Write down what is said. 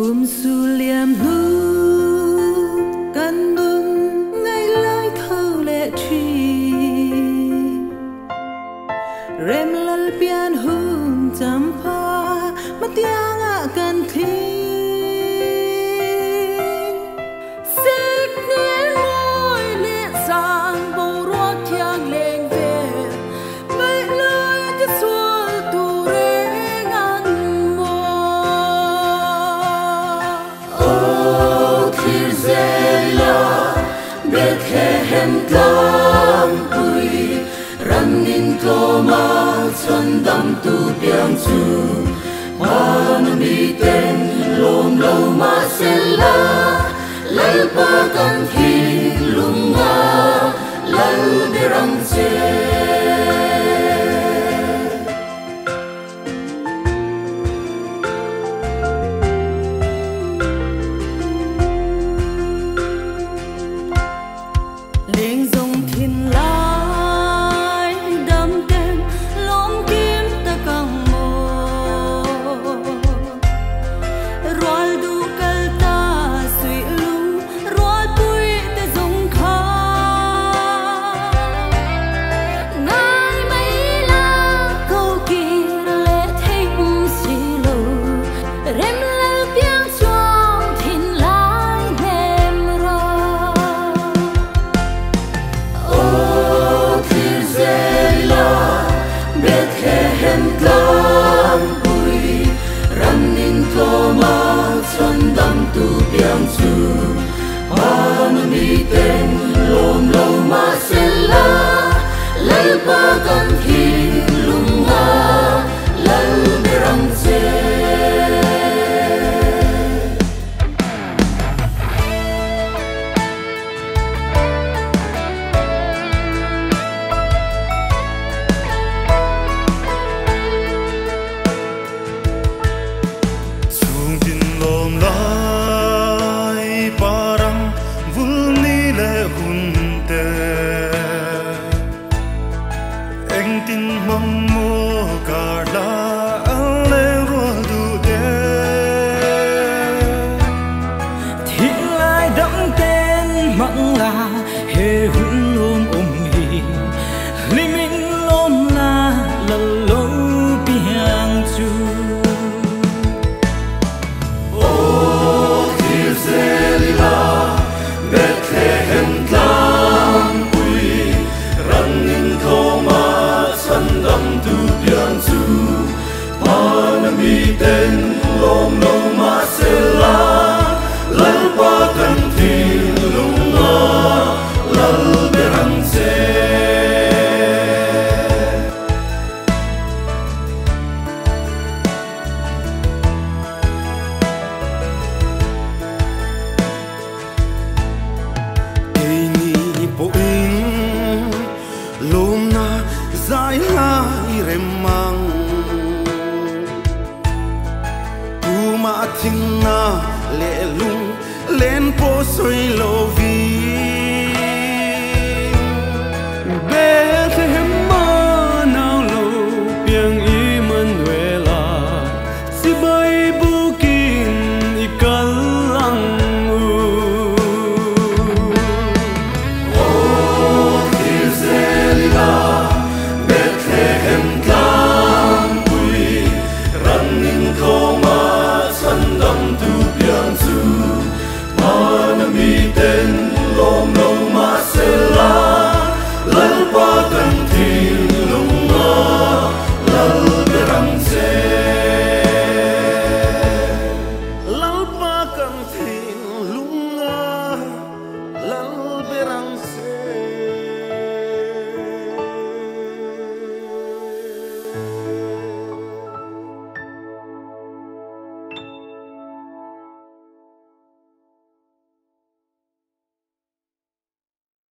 cùng su liềm nu căn bừng ngày lai thâu lệ truy rem lal pian hum champa matianga kan thi Toma chân đâm tu biang chu mana mi ten lom lâu ma sen la lal pa kan thi lunga lal berang che leng dòng thiên la lom lâu ma sen la lal pa kan thi lunga lal berang che sung tin lom lai parang vulni le hunte eng tin mong mo karla ale ro du de thi lai đậm tên mặn là he hun lom hi li min lom la la lo biang chu ten lom lâu ma se la lal pa kan thi lunga lal berang che ei ni po in lom na zai lai remang ma thinh na lệ lung lên phố soi lô